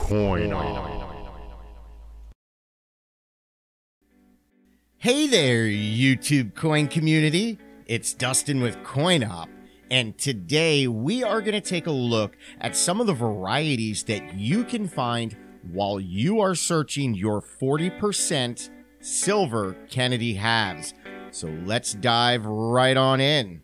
Coin Op. Hey there, YouTube coin community. It's Dustin with Coin Op, and today we are going to take a look at some of the varieties that you can find while you are searching your 40% silver Kennedy halves. So let's dive right on in.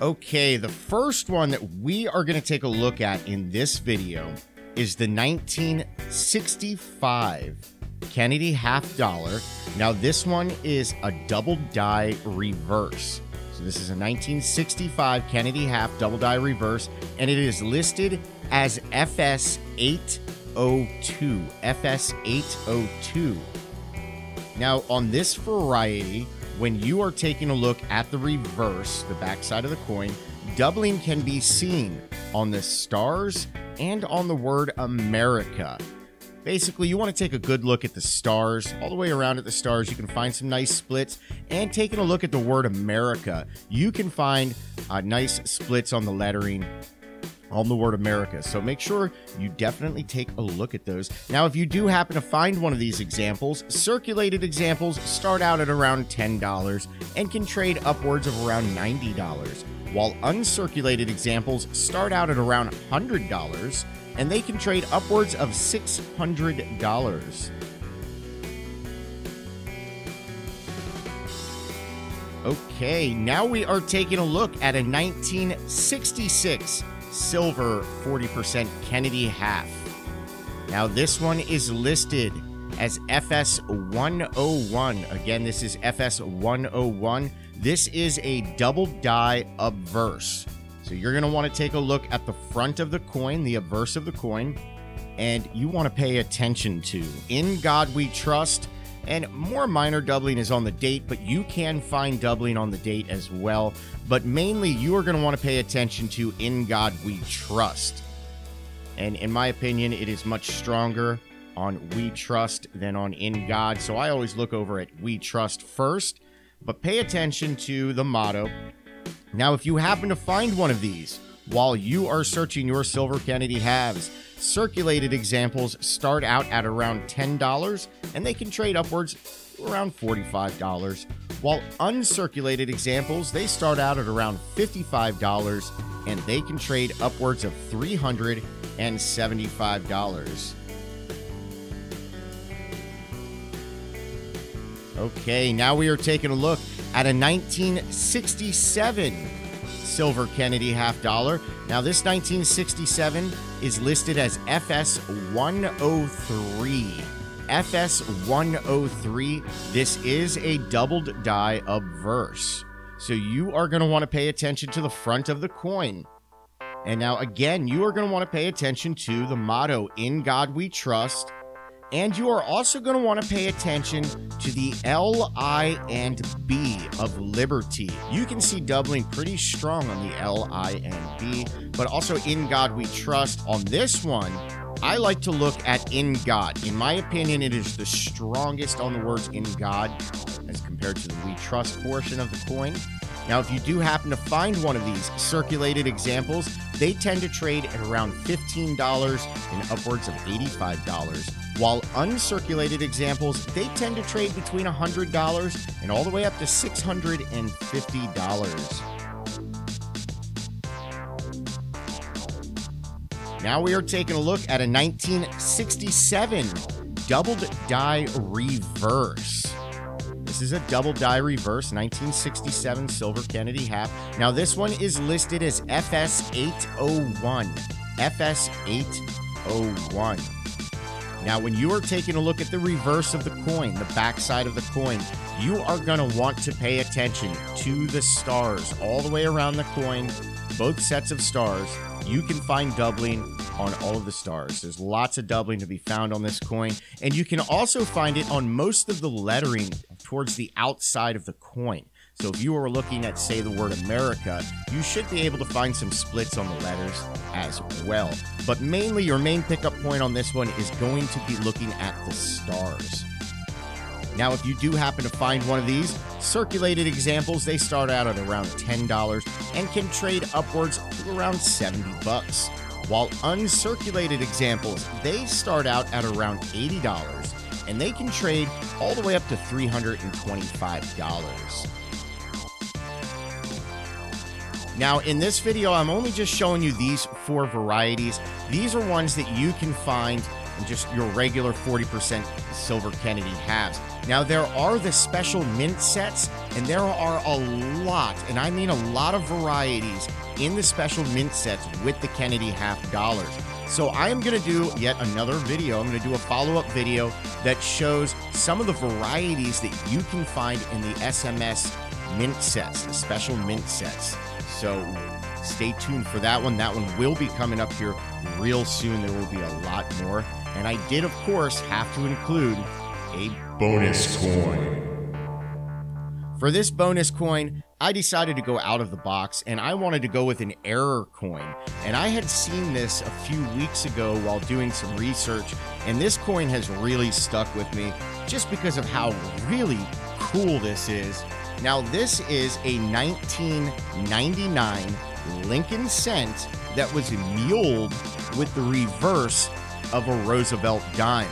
Okay, the first one that we are going to take a look at in this video is the 1965 Kennedy half dollar. Now this one is a double die reverse. So this is a 1965 Kennedy half double die reverse, and it is listed as FS802. FS802. Now on this variety, when you are taking a look at the reverse, the backside of the coin, doubling can be seen on the stars and on the word America. Basically, you want to take a good look at the stars. All the way around at the stars, you can find some nice splits. And taking a look at the word America, you can find nice splits on the lettering on the word America. So make sure you definitely take a look at those. Now, if you do happen to find one of these examples, circulated examples start out at around $10 and can trade upwards of around $90, while uncirculated examples start out at around $100 and they can trade upwards of $600. Okay, now we are taking a look at a 1966 silver 40% Kennedy half. Now this one is listed as FS101. Again, this is FS101. This is a double die obverse. So you're going to want to take a look at the front of the coin, the obverse of the coin, and you want to pay attention to "In God We Trust," and more minor doubling is on the date, but you can find doubling on the date as well. But mainly, you are going to want to pay attention to "In God We Trust." And in my opinion, it is much stronger on "We Trust" than on "In God." So I always look over at "We Trust" first, but pay attention to the motto. Now, if you happen to find one of these while you are searching your silver Kennedy halves, circulated examples start out at around $10 and they can trade upwards around $45, while uncirculated examples, they start out at around $55 and they can trade upwards of $375. Okay, now we are taking a look at a 1967 silver Kennedy half dollar. Now this 1967 is listed as FS103. FS103. This is a doubled die obverse. So you are going to want to pay attention to the front of the coin. And now again, you are going to want to pay attention to the motto "In God We Trust." And you are also going to want to pay attention to the L, I, and B of Liberty. You can see doubling pretty strong on the L, I, and B, but also "In God We Trust." On this one, I like to look at "In God." In my opinion, it is the strongest on the words "In God" as compared to the "We Trust" portion of the coin. Now, if you do happen to find one of these circulated examples, they tend to trade at around $15 and upwards of $85, while uncirculated examples, they tend to trade between $100 and all the way up to $650. Now we are taking a look at a 1967 doubled die reverse. This is a double die reverse, 1967 silver Kennedy half. Now this one is listed as FS801. FS801. Now when you are taking a look at the reverse of the coin, the backside of the coin, you are going to want to pay attention to the stars all the way around the coin, both sets of stars. You can find doubling on all of the stars. There's lots of doubling to be found on this coin, and you can also find it on most of the lettering towards the outside of the coin. So if you were looking at, say, the word America, you should be able to find some splits on the letters as well. But mainly, your main pickup point on this one is going to be looking at the stars. Now, if you do happen to find one of these, circulated examples, they start out at around $10 and can trade upwards to around $70. While uncirculated examples, they start out at around $80 and they can trade all the way up to $325. Now, in this video, I'm only just showing you these 4 varieties. These are ones that you can find in just your regular 40% Silver Kennedy halves. Now, there are the special mint sets, and there are a lot, and I mean a lot of varieties in the special mint sets with the Kennedy half dollars. So I am going to do yet another video. I'm going to do a follow-up video that shows some of the varieties that you can find in the SMS mint sets, the special mint sets. So stay tuned for that one. That one will be coming up here real soon. There will be a lot more. And I did, of course, have to include a bonus coin. For this bonus coin, I decided to go out of the box, and I wanted to go with an error coin. And I had seen this a few weeks ago while doing some research, and this coin has really stuck with me just because of how really cool this is. Now, this is a 1999 Lincoln cent that was muled with the reverse of a Roosevelt dime.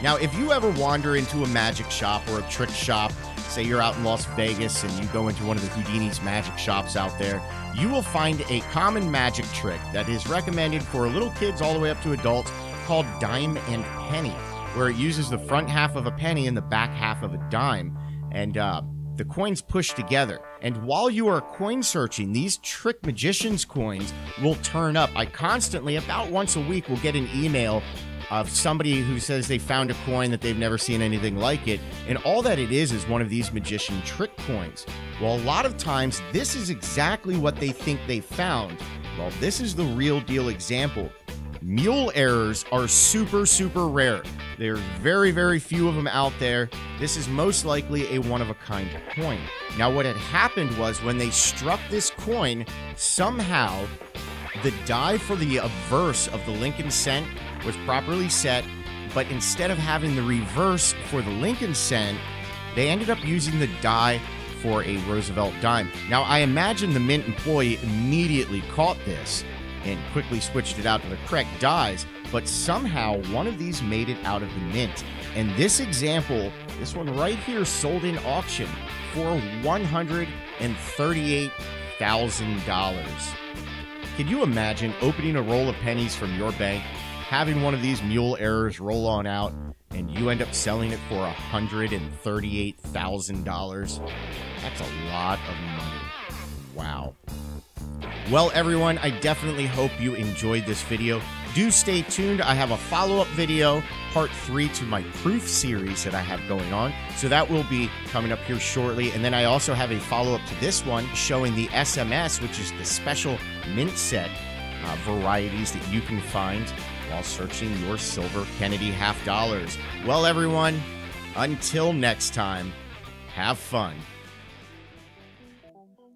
Now, if you ever wander into a magic shop or a trick shop, say you're out in Las Vegas and you go into one of the Houdini's magic shops out there, you will find a common magic trick that is recommended for little kids all the way up to adults called dime and penny, where it uses the front half of a penny and the back half of a dime, and the coins push together. And while you are coin searching, these trick magician's coins will turn up. I constantly, about once a week, will get an email of somebody who says they found a coin that they've never seen anything like it, and all that it is one of these magician trick coins. Well, a lot of times, this is exactly what they think they found. Well, this is the real deal example. Mule errors are super, super rare. There are very, very few of them out there. This is most likely a one-of-a-kind coin. Now, what had happened was when they struck this coin, somehow the die for the obverse of the Lincoln cent was properly set, but instead of having the reverse for the Lincoln cent, they ended up using the die for a Roosevelt dime. Now, I imagine the mint employee immediately caught this and quickly switched it out to the correct dies, but somehow one of these made it out of the mint. And this example, this one right here, sold in auction for $138,000. Can you imagine opening a roll of pennies from your bank, having one of these mule errors roll on out, and you end up selling it for $138,000? That's a lot of money. Wow. Well, everyone, I definitely hope you enjoyed this video. Do stay tuned. I have a follow-up video, part 3 to my proof series that I have going on. So that will be coming up here shortly. And then I also have a follow-up to this one showing the SMS, which is the special mint set varieties that you can find while searching your Silver Kennedy half dollars. Well, everyone, until next time, have fun.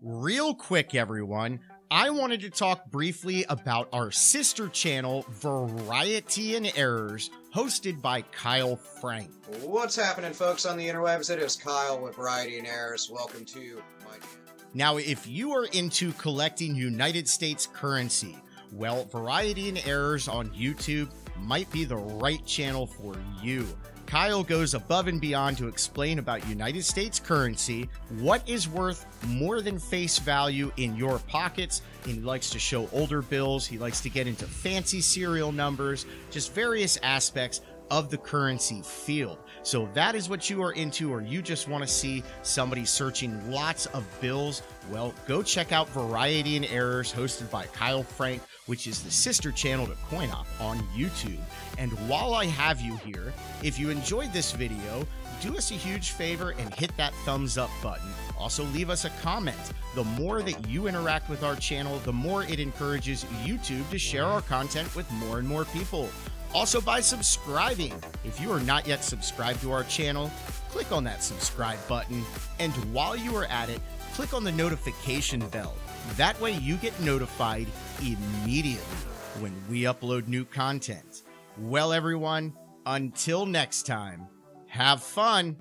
Real quick, everyone, I wanted to talk briefly about our sister channel, Variety and Errors, hosted by Kyle Frank. What's happening, folks, on the interwebs? It is Kyle with Variety and Errors. Welcome to my channel. Now, if you are into collecting United States currency, well, Variety and Errors on YouTube might be the right channel for you. Kyle goes above and beyond to explain about United States currency, what is worth more than face value in your pockets, and he likes to show older bills, he likes to get into fancy serial numbers, just various aspects of the currency field. So if that is what you are into, or you just want to see somebody searching lots of bills, well, go check out Variety and Errors, hosted by Kyle Frank, which is the sister channel to CoinOp on YouTube. And while I have you here, if you enjoyed this video, do us a huge favor and hit that thumbs up button. Also, leave us a comment. The more that you interact with our channel, the more it encourages YouTube to share our content with more and more people. Also, by subscribing. If you are not yet subscribed to our channel, click on that subscribe button. And while you are at it, click on the notification bell. That way you get notified immediately when we upload new content. Well, everyone, until next time, Have fun.